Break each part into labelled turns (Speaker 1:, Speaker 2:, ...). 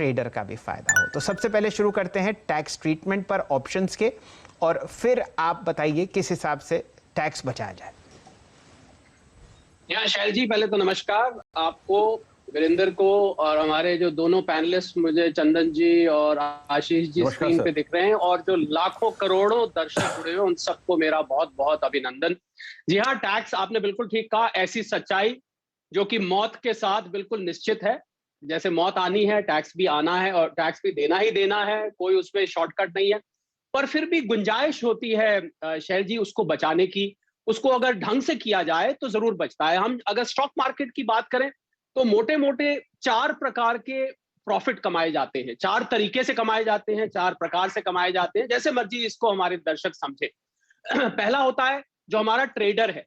Speaker 1: Trader का भी फायदा हो। तो सबसे पहले शुरू करते हैं टैक्स ट्रीटमेंट पर ऑप्शंस के, और फिर आप बताइए किस हिसाब से टैक्स बचाया जाए।
Speaker 2: शैल जी, पहले तो नमस्कार आपको, वीरेंद्र को, और हमारे जो दोनों पैनलिस्ट मुझे चंदन जी और आशीष जी स्क्रीन पे दिख रहे हैं, और जो लाखों करोड़ों दर्शक जुड़े हैं उन सबको मेरा बहुत बहुत अभिनंदन। जी हाँ, टैक्स आपने बिल्कुल ठीक कहा, ऐसी सच्चाई जो कि मौत के साथ बिल्कुल निश्चित है। जैसे मौत आनी है, टैक्स भी आना है और टैक्स भी देना ही देना है, कोई उसमें शॉर्टकट नहीं है। पर फिर भी गुंजाइश होती है शैल जी उसको बचाने की, उसको अगर ढंग से किया जाए तो जरूर बचता है। हम अगर स्टॉक मार्केट की बात करें तो मोटे मोटे 4 प्रकार के प्रॉफिट कमाए जाते हैं, 4 तरीके से कमाए जाते हैं, 4 प्रकार से कमाए जाते हैं, जैसे मर्जी इसको हमारे दर्शक समझे। पहला होता है जो हमारा ट्रेडर है।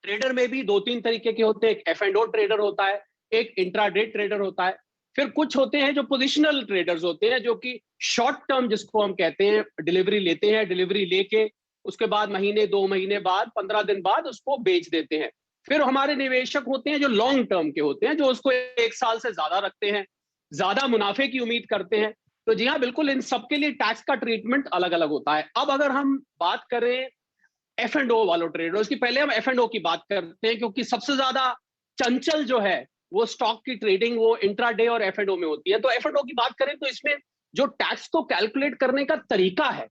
Speaker 2: ट्रेडर में भी 2-3 तरीके के होते हैं। एक F&O ट्रेडर होता है, एक इंट्राडे ट्रेडर होता है, फिर कुछ होते हैं जो पोजिशनल ट्रेडर्स होते हैं, जो कि शॉर्ट टर्म जिसको हम कहते हैं, डिलीवरी लेते हैं, डिलीवरी लेके उसके बाद महीने 2 महीने बाद 15 दिन बाद उसको बेच देते हैं। फिर हमारे निवेशक होते हैं जो लॉन्ग टर्म के होते हैं, जो उसको 1 साल से ज्यादा रखते हैं, ज्यादा मुनाफे की उम्मीद करते हैं। तो जी हाँ, बिल्कुल इन सबके लिए टैक्स का ट्रीटमेंट अलग अलग होता है। अब अगर हम बात करें F&O वालों ट्रेडर्स की, पहले हम F&O की बात करते हैं, क्योंकि सबसे ज्यादा चंचल जो है वो स्टॉक की ट्रेडिंग वो इंट्राडे और F&O में होती है। तो F&O की बात करें तो इसमें जो टैक्स को कैलकुलेट करने का तरीका है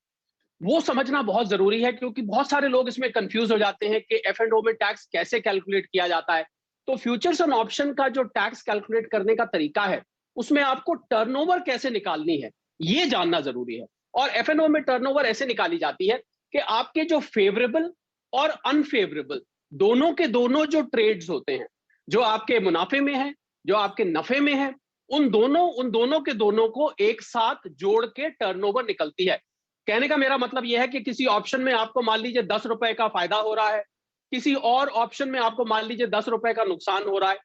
Speaker 2: वो समझना बहुत जरूरी है, क्योंकि बहुत सारे लोग इसमें कंफ्यूज हो जाते हैं कि F&O में टैक्स कैसे कैलकुलेट किया जाता है। तो फ्यूचर्स एंड ऑप्शन का जो टैक्स कैलकुलेट करने का तरीका है उसमें आपको टर्नओवर कैसे निकालनी है ये जानना जरूरी है। और F&O में टर्नओवर ऐसे निकाली जाती है कि आपके जो फेवरेबल और अनफेवरेबल दोनों के दोनों जो ट्रेड्स होते हैं, जो आपके मुनाफे में है, जो आपके नफे में है, उन दोनों के दोनों को एक साथ जोड़ के टर्नओवर निकलती है। कहने का मेरा मतलब यह है कि किसी ऑप्शन में आपको मान लीजिए 10 रुपए का फायदा हो रहा है, किसी और ऑप्शन में आपको मान लीजिए 10 रुपए का नुकसान हो रहा है,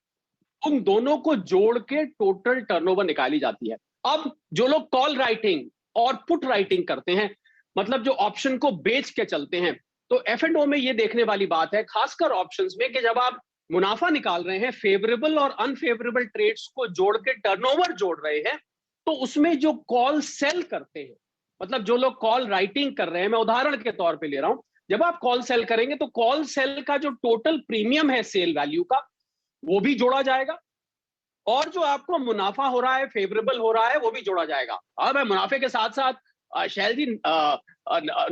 Speaker 2: उन दोनों को जोड़ के टोटल टर्नओवर निकाली जाती है। अब जो लोग कॉल राइटिंग और पुट राइटिंग करते हैं, मतलब जो ऑप्शन को बेच के चलते हैं, तो F&O में ये देखने वाली बात है, खासकर ऑप्शंस में, कि जब आप मुनाफा निकाल रहे हैं, फेवरेबल और अनफेवरेबल ट्रेड्स को जोड़ के टर्नओवर जोड़ रहे हैं, तो उसमें जो कॉल सेल करते हैं, मतलब जो लोग कॉल राइटिंग कर रहे हैं, मैं उदाहरण के तौर पे ले रहा हूं, जब आप कॉल सेल करेंगे तो कॉल सेल का जो टोटल प्रीमियम है सेल वैल्यू का, वो भी जोड़ा जाएगा, और जो आपको मुनाफा हो रहा है, फेवरेबल हो रहा है, वो भी जोड़ा जाएगा। अब मैं मुनाफे के साथ साथ शैल जी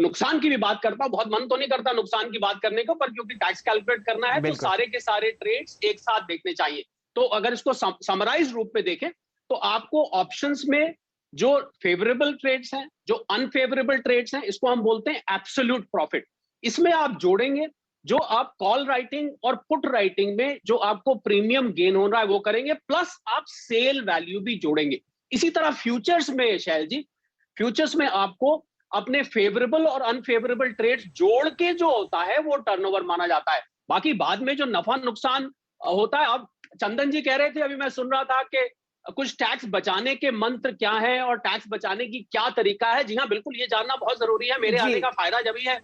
Speaker 2: नुकसान की भी बात करता हूं। बहुत मन तो नहीं करता नुकसान की बात करने को, पर क्योंकि टैक्स कैलकुलेट करना है तो सारे के सारे ट्रेड्स एक साथ देखने चाहिए। तो अगर इसको समराइज रूप में देखें तो आपको ऑप्शंस में जो फेवरेबल ट्रेड्स हैं, जो अनफेवरेबल ट्रेड्स हैं, इसको हम बोलते हैं एब्सोल्यूट प्रॉफिट। इसमें आप जोड़ेंगे जो आप कॉल राइटिंग और पुट राइटिंग में जो आपको प्रीमियम गेन हो रहा है वो करेंगे, प्लस आप सेल वैल्यू भी जोड़ेंगे। इसी तरह फ्यूचर्स में शैल जी, फ्यूचर्स में आपको अपने फेवरेबल और अनफेवरेबल ट्रेड्स जोड़ के जो होता है वो टर्नओवर माना जाता है। बाकी बाद में जो नफा नुकसान होता है, अब चंदन जी कह रहे थे, अभी मैं सुन रहा था कि कुछ टैक्स बचाने के मंत्र क्या है और टैक्स बचाने की क्या तरीका है। जी हाँ, बिल्कुल ये जानना बहुत जरूरी है। मेरे आने का फायदा जब ही है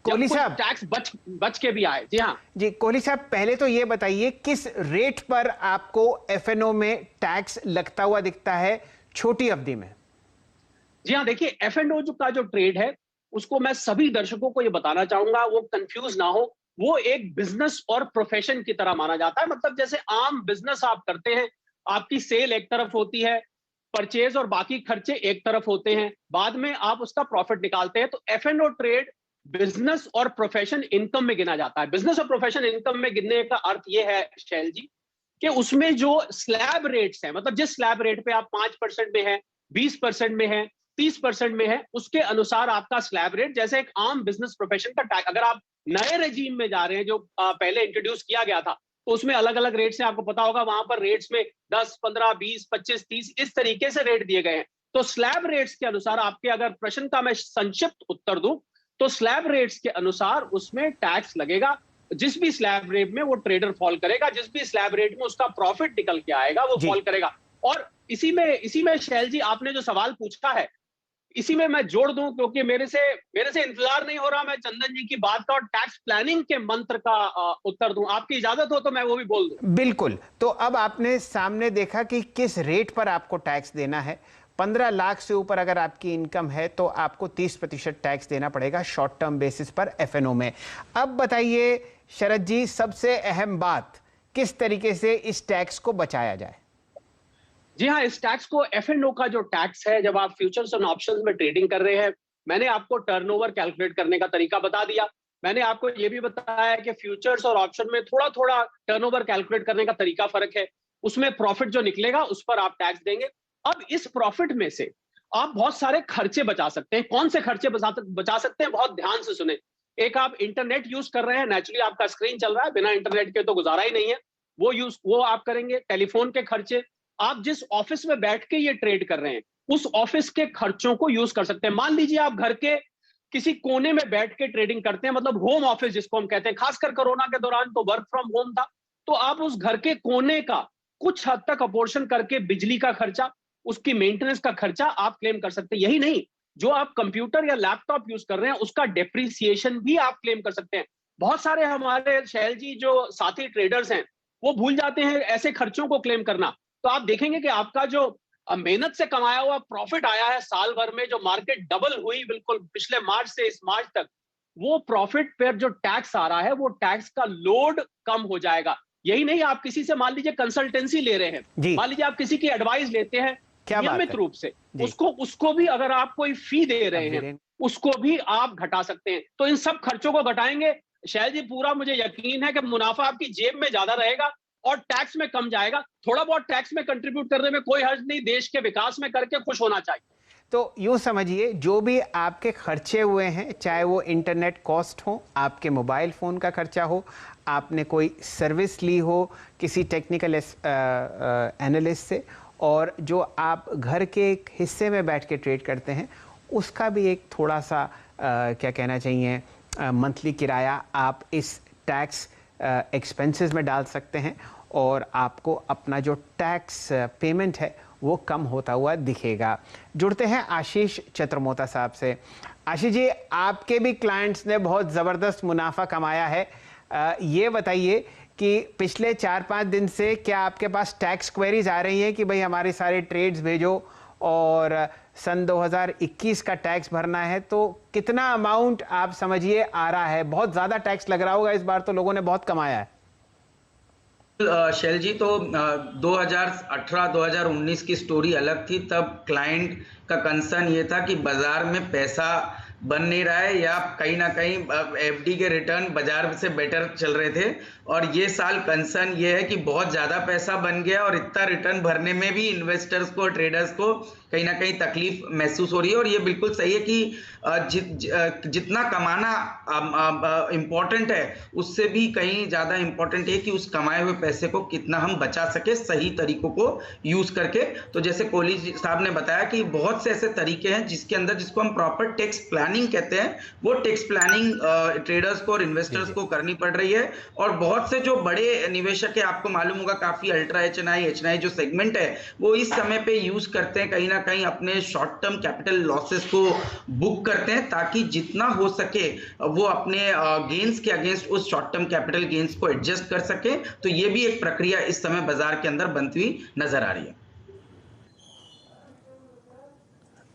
Speaker 1: कोहली साहब,
Speaker 2: टैक्स बच के भी आए। जी हाँ
Speaker 1: जी, कोहली साहब पहले तो ये बताइए किस रेट पर आपको F&O में टैक्स लगता हुआ दिखता है छोटी अवधि में?
Speaker 2: जी हाँ, देखिए F&O का जो ट्रेड है उसको मैं सभी दर्शकों को ये बताना चाहूंगा, वो कंफ्यूज ना हो। वो एक बिजनेस और प्रोफेशन की तरह माना जाता है। मतलब जैसे आम बिजनेस आप करते हैं, आपकी सेल एक तरफ होती है, परचेज और बाकी खर्चे एक तरफ होते हैं, बाद में आप उसका प्रॉफिट निकालते हैं। तो F&O ट्रेड बिजनेस और प्रोफेशन इनकम में गिना जाता है। बिजनेस और प्रोफेशन इनकम में गिनने का अर्थ यह है शैल जी कि उसमें जो स्लैब रेट्स हैं, मतलब जिस स्लैब रेट पे आप 5% में है, 20% में है, 30% में है, उसके अनुसार आपका स्लैब रेट, जैसे एक आम बिजनेस प्रोफेशन का टैक्स। अगर आप नए रेजीम में जा रहे हैं जो पहले इंट्रोड्यूस किया गया था, तो उसमें अलग अलग रेट्स हैं, आपको पता होगा, वहां पर रेट्स में 10, 15, 20, 25, 30 इस तरीके से रेट दिए गए हैं। तो स्लैब रेट्स के अनुसार आपके, अगर प्रश्न का मैं संक्षिप्त उत्तर दूं, तो स्लैब रेट्स के अनुसार उसमें टैक्स लगेगा। जिस भी स्लैब रेट में वो ट्रेडर फॉल करेगा, जिस भी स्लैब रेट में उसका प्रॉफिट निकल के आएगा वो फॉल करेगा। और इसी में शैल जी आपने जो सवाल पूछा है, इसी में मैं जोड़ दूं, क्योंकि मेरे से इंतजार नहीं हो रहा मैं चंदन जी की बात का और टैक्स प्लानिंग के मंत्र का उत्तर दूं। आपकी इजाजत हो तो मैं वो भी बोल दूं।
Speaker 1: बिल्कुल। तो अब आपने सामने देखा कि किस रेट पर आपको टैक्स देना है। 15 लाख से ऊपर अगर आपकी इनकम है तो आपको 30% टैक्स देना पड़ेगा शॉर्ट टर्म बेसिस पर एफएनओ में। अब बताइए शरद जी, सबसे अहम बात, किस तरीके से इस टैक्स को बचाया जाए?
Speaker 2: जी हाँ, इस टैक्स को, एफ&ओ का जो टैक्स है, जब आप फ्यूचर्स और ऑप्शंस में ट्रेडिंग कर रहे हैं, मैंने आपको टर्नओवर कैलकुलेट करने का तरीका बता दिया। मैंने आपको ये भी बताया कि फ्यूचर्स और ऑप्शन में थोड़ा थोड़ा टर्नओवर कैलकुलेट करने का तरीका फर्क है। उसमें प्रॉफिट जो निकलेगा उस पर आप टैक्स देंगे। अब इस प्रॉफिट में से आप बहुत सारे खर्चे बचा सकते हैं। कौन से खर्चे बचा सकते हैं, बहुत ध्यान से सुने। एक, आप इंटरनेट यूज कर रहे हैं, नेचुरली आपका स्क्रीन चल रहा है, बिना इंटरनेट के तो गुजारा ही नहीं है, वो आप करेंगे। टेलीफोन के खर्चे, आप जिस ऑफिस में बैठ के ये ट्रेड कर रहे हैं उस ऑफिस के खर्चों को यूज कर सकते हैं। मान लीजिए आप घर के किसी कोने में बैठ के ट्रेडिंग करते हैं, मतलब होम ऑफिस जिसको हम कहते हैं, खासकर कोरोना के दौरान तो वर्क फ्रॉम होम था, तो आप उस घर के कोने का कुछ हद तक अपोर्शन करके बिजली का खर्चा, उसकी मेंटेनेंस का खर्चा आप क्लेम कर सकते हैं। यही नहीं, जो आप कंप्यूटर या लैपटॉप यूज कर रहे हैं उसका डेप्रिसिएशन भी आप क्लेम कर सकते हैं। बहुत सारे हमारे शैल जी जो साथी ट्रेडर्स हैं वो भूल जाते हैं ऐसे खर्चों को क्लेम करना। तो आप देखेंगे कि आपका जो मेहनत से कमाया हुआ प्रॉफिट आया है साल भर में, जो मार्केट डबल हुई बिल्कुल पिछले मार्च से इस मार्च तक, वो प्रॉफिट पर जो टैक्स आ रहा है वो टैक्स का लोड कम हो जाएगा। यही नहीं, आप किसी से मान लीजिए कंसल्टेंसी ले रहे हैं, मान लीजिए आप किसी की एडवाइस लेते हैं नियमित रूप से, उसको भी अगर आप कोई फी दे रहे हैं उसको भी आप घटा सकते हैं। तो इन सब खर्चों को घटाएंगे शैल जी, पूरा मुझे यकीन है कि मुनाफा आपकी जेब में ज्यादा रहेगा और टैक्स में कम जाएगा। थोड़ा बहुत टैक्स में कंट्रीब्यूट करने में कोई हर्ज नहीं, देश के विकास में करके खुश होना चाहिए।
Speaker 1: तो यूं समझिए, जो भी आपके खर्चे हुए हैं, चाहे वो इंटरनेट कॉस्ट हो, आपके मोबाइल फ़ोन का खर्चा हो, आपने कोई सर्विस ली हो किसी टेक्निकल एनालिस्ट से, और जो आप घर के एक हिस्से में बैठ के ट्रेड करते हैं उसका भी एक थोड़ा सा क्या कहना चाहिए, मंथली किराया आप इस टैक्स एक्सपेंसेस में डाल सकते हैं और आपको अपना जो टैक्स पेमेंट है वो कम होता हुआ दिखेगा। जुड़ते हैं आशीष चतुर्मोता साहब से। आशीष जी, आपके भी क्लाइंट्स ने बहुत ज़बरदस्त मुनाफा कमाया है। ये बताइए कि पिछले 4-5 दिन से क्या आपके पास टैक्स क्वेरीज आ रही हैं कि भाई हमारे सारे ट्रेड्स भेजो और सन 2021 का टैक्स भरना है? तो कितना अमाउंट आप समझिए आ रहा है? बहुत ज़्यादा टैक्स लग रहा होगा इस बार, तो लोगों ने बहुत कमाया है।
Speaker 3: शैल जी, तो 2018-2019 की स्टोरी अलग थी। तब क्लाइंट का कंसर्न ये था कि बाजार में पैसा बन नहीं रहा है या कहीं ना कहीं एफडी के रिटर्न बाजार से बेटर चल रहे थे, और ये साल कंसर्न ये है कि बहुत ज़्यादा पैसा बन गया और इतना रिटर्न भरने में भी इन्वेस्टर्स को, ट्रेडर्स को कहीं ना कहीं तकलीफ महसूस हो रही है। और ये बिल्कुल सही है कि जितना कमाना इम्पॉर्टेंट है उससे भी कहीं ज़्यादा इम्पॉर्टेंट है कि उस कमाए हुए पैसे को कितना हम बचा सके सही तरीकों को यूज़ करके। तो जैसे कोहली साहब ने बताया कि बहुत से ऐसे तरीके हैं जिसके अंदर, जिसको हम प्रॉपर टैक्स प्लानिंग कहते हैं, वो टैक्स प्लानिंग ट्रेडर्स को और इन्वेस्टर्स को करनी पड़ रही है। और बहुत से जो बड़े निवेशक है, आपको मालूम होगा, काफ़ी अल्ट्रा एचएनआई जो सेगमेंट है वो इस समय पे यूज़ करते हैं, कहीं ना कहीं अपने शॉर्ट टर्म कैपिटल लॉसेस को बुक करते हैं ताकि जितना हो सके वो अपने गेन्स के अगेंस्ट उस शॉर्ट टर्म कैपिटल गेन्स को एडजस्ट कर सके। तो ये भी एक प्रक्रिया इस समय बाजार के अंदर बनती हुई नजर आ रही है।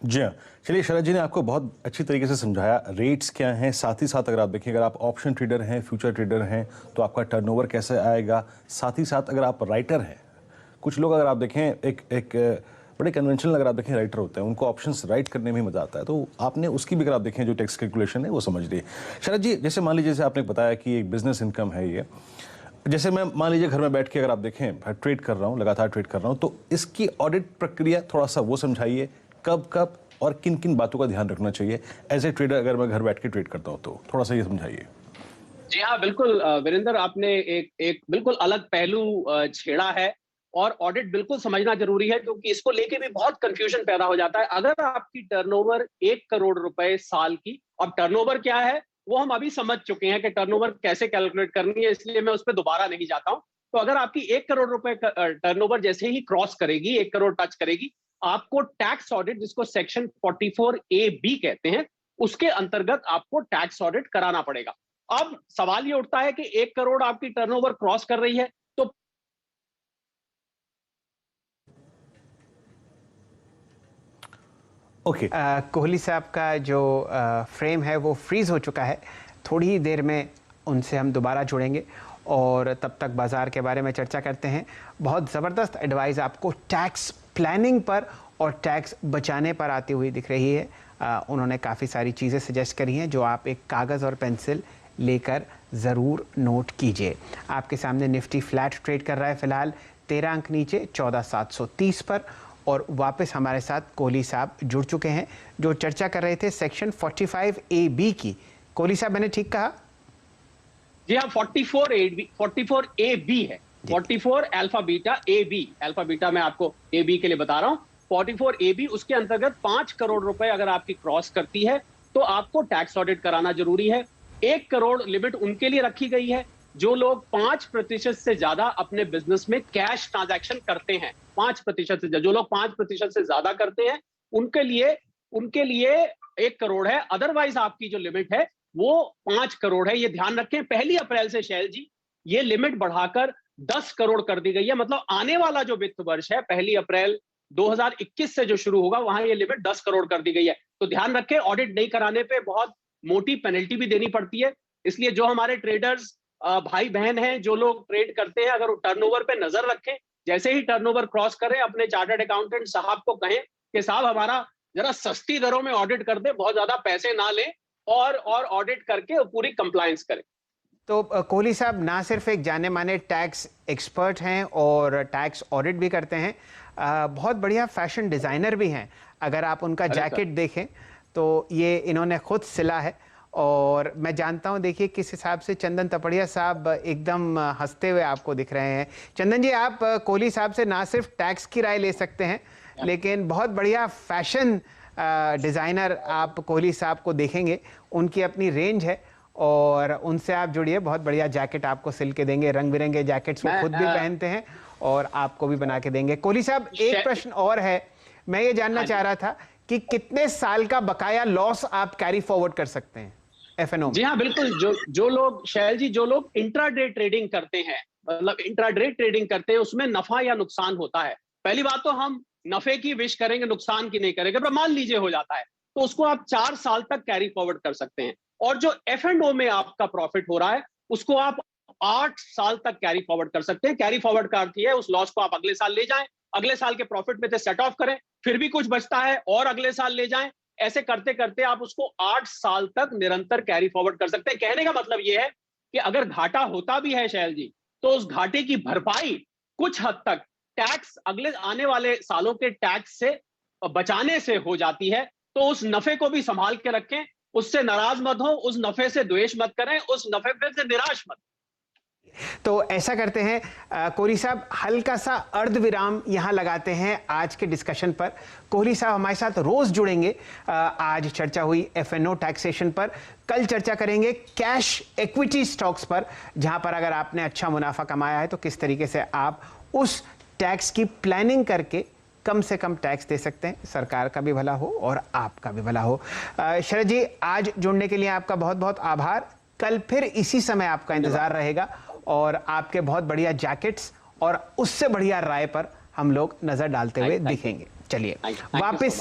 Speaker 4: जी हाँ, चलिए, शरद जी ने आपको बहुत अच्छी तरीके से समझाया रेट्स क्या हैं, साथ ही साथ अगर आप देखिए, अगर आप ऑप्शन ट्रेडर हैं, फ्यूचर ट्रेडर हैं, तो आपका टर्नओवर कैसे आएगा। साथ ही साथ अगर आप राइटर हैं, कुछ लोग अगर आप देखें एक बड़े कन्वेंशनल अगर आप देखें राइटर होते हैं, उनको ऑप्शंस राइट करने में मजा आता है, तो आपने उसकी भी अगर आप देखें जो टैक्स कैलकुलेशन है वो समझ ली। शरद जी, जैसे मान लीजिए, जैसे आपने बताया कि एक बिजनेस इनकम है ये, जैसे मैं मान लीजिए घर में बैठ के अगर आप देखें ट्रेड कर रहा हूँ, लगातार ट्रेड कर रहा हूँ, तो इसकी ऑडिट प्रक्रिया थोड़ा सा वो समझाइए, कब कब और किन किन बातों का ध्यान रखना चाहिए एज ए ट्रेडर, अगर मैं घर बैठ के ट्रेड करता हूँ, तो थोड़ा सा ये समझाइए।
Speaker 2: जी हाँ, बिल्कुल वीरेंद्र, आपने एक बिल्कुल अलग पहलू छेड़ा है और ऑडिट बिल्कुल समझना जरूरी है, क्योंकि इसको लेके भी बहुत कंफ्यूजन पैदा हो जाता है। अगर आपकी टर्नओवर 1 करोड़ रुपए साल की, अब टर्नओवर क्या है वो हम अभी समझ चुके हैं कि टर्नओवर कैसे कैलकुलेट करनी है, इसलिए मैं उस पर दोबारा नहीं जाता हूं। तो अगर आपकी 1 करोड़ रुपए टर्नओवर जैसे ही क्रॉस करेगी, 1 करोड़ टच करेगी, आपको टैक्स ऑडिट, जिसको सेक्शन 44A(b) कहते हैं, उसके अंतर्गत आपको टैक्स ऑडिट कराना पड़ेगा। अब सवाल ये उठता है कि 1 करोड़ आपकी टर्नओवर क्रॉस कर रही है तो
Speaker 4: ओके
Speaker 1: कोहली साहब का जो फ्रेम है वो फ्रीज हो चुका है। थोड़ी ही देर में उनसे हम दोबारा जुड़ेंगे और तब तक बाज़ार के बारे में चर्चा करते हैं। बहुत ज़बरदस्त एडवाइस आपको टैक्स प्लानिंग पर और टैक्स बचाने पर आती हुई दिख रही है। उन्होंने काफ़ी सारी चीज़ें सजेस्ट करी हैं जो आप एक कागज़ और पेंसिल लेकर ज़रूर नोट कीजिए। आपके सामने निफ्टी फ्लैट ट्रेड कर रहा है फ़िलहाल 13 अंक नीचे 14,730 पर। और वापस हमारे साथ कोहली साहब जुड़ चुके हैं जो चर्चा कर रहे थे सेक्शन 45A(b) की। कोहली साहब, मैंने ठीक कहा?
Speaker 2: जी हाँ, 44A(b) है। 44 alpha beta AB, alpha beta मैं आपको AB के लिए बता रहा हूं। 44AB, उसके अंतर्गत 5 करोड़ रुपए अगर आपकी क्रॉस करती है तो आपको टैक्स ऑडिट कराना जरूरी है। 1 करोड़ लिमिट उनके लिए रखी गई है जो लोग 5% से ज्यादा अपने बिजनेस में कैश ट्रांजैक्शन करते हैं। 5% से, जो लोग 5% से ज्यादा करते हैं उनके लिए 1 करोड़ है। अदरवाइज आपकी जो लिमिट है वो 5 करोड़ है। ये ध्यान रखें, 1 अप्रैल से शैल जी ये लिमिट बढ़ाकर 10 करोड़ कर दी गई है। मतलब आने वाला जो वित्त वर्ष है 1 अप्रैल 2021 से जो शुरू होगा वहां ये लिमिट 10 करोड़ कर दी गई है। तो ध्यान रखें, ऑडिट नहीं कराने पे बहुत मोटी पेनल्टी भी देनी पड़ती है। इसलिए जो हमारे ट्रेडर्स भाई बहन हैं, जो लोग ट्रेड करते हैं, अगर वो टर्नओवर पे नजर रखें, जैसे ही टर्नओवर क्रॉस करें अपने चार्टर्ड अकाउंटेंट साहब को कहें कि साहब हमारा जरा सस्ती दरों में ऑडिट कर दे, बहुत ज्यादा पैसे ना लें और ऑडिट करके पूरी कंप्लायंस करें।
Speaker 1: तो कोहली साहब ना सिर्फ एक जाने माने टैक्स एक्सपर्ट हैं और टैक्स ऑडिट भी करते हैं, बहुत बढ़िया फैशन डिज़ाइनर भी हैं। अगर आप उनका जैकेट देखें तो ये इन्होंने खुद सिला है और मैं जानता हूं, देखिए किस हिसाब से चंदन तपड़िया साहब एकदम हंसते हुए आपको दिख रहे हैं। चंदन जी, आप कोहली साहब से ना सिर्फ टैक्स की राय ले सकते हैं लेकिन बहुत बढ़िया फैशन डिज़ाइनर आप कोहली साहब को देखेंगे। उनकी अपनी रेंज है और उनसे आप जुड़िए, बहुत बढ़िया जैकेट आपको सिल के देंगे। रंग बिरंगे जैकेट्स वो खुद भी पहनते हैं और आपको भी बना के देंगे। कोहली साहब, एक प्रश्न और है, मैं ये जानना चाह रहा था कि कितने साल का बकाया लॉस आप कैरी फॉरवर्ड कर सकते हैं एफएनओ में?
Speaker 2: जी हाँ, बिल्कुल। जो लोग शैल जी, जो लोग इंट्राडे ट्रेडिंग करते हैं, मतलब इंट्राडे ट्रेडिंग करते हैं, उसमें नफा या नुकसान होता है। पहली बात तो हम नफे की विश करेंगे, नुकसान की नहीं करेंगे। पर मान लीजिए हो जाता है तो उसको आप 4 साल तक कैरी फॉरवर्ड कर सकते हैं। और जो F&O में आपका प्रॉफिट हो रहा है उसको आप 8 साल तक कैरी फॉरवर्ड कर सकते हैं। कैरी फॉरवर्ड का अर्थ है उस लॉस को आप अगले साल ले जाएं, अगले साल के प्रॉफिट में से सेट ऑफ करें, फिर भी कुछ बचता है और अगले साल ले जाएं। ऐसे करते करते आप उसको 8 साल तक निरंतर कैरी फॉरवर्ड कर सकते हैं। कहने का मतलब यह है कि अगर घाटा होता भी है शैल जी, तो उस घाटे की भरपाई कुछ हद तक टैक्स, अगले आने वाले सालों के टैक्स से बचाने से हो जाती है। तो उस नफे को भी संभाल के रखें, उससे नाराज मत हो, उस नफे से द्वेष मत करें, उस नफे से निराश मत।
Speaker 1: तो ऐसा करते हैं कोहली साहब, हल्का सा अर्ध विराम यहां लगाते हैं आज के डिस्कशन पर। कोहली साहब हमारे साथ रोज जुड़ेंगे। आज चर्चा हुई एफएनओ टैक्सेशन पर, कल चर्चा करेंगे कैश इक्विटी स्टॉक्स पर, जहां पर अगर आपने अच्छा मुनाफा कमाया है तो किस तरीके से आप उस टैक्स की प्लानिंग करके कम से कम टैक्स दे सकते हैं, सरकार का भी भला हो और आपका भी भला हो। शरद जी, आज जुड़ने के लिए आपका बहुत बहुत आभार। कल फिर इसी समय आपका इंतजार रहेगा और आपके बहुत बढ़िया जैकेट्स और उससे बढ़िया राय पर हम लोग नजर डालते हुए दिखेंगे। चलिए वापस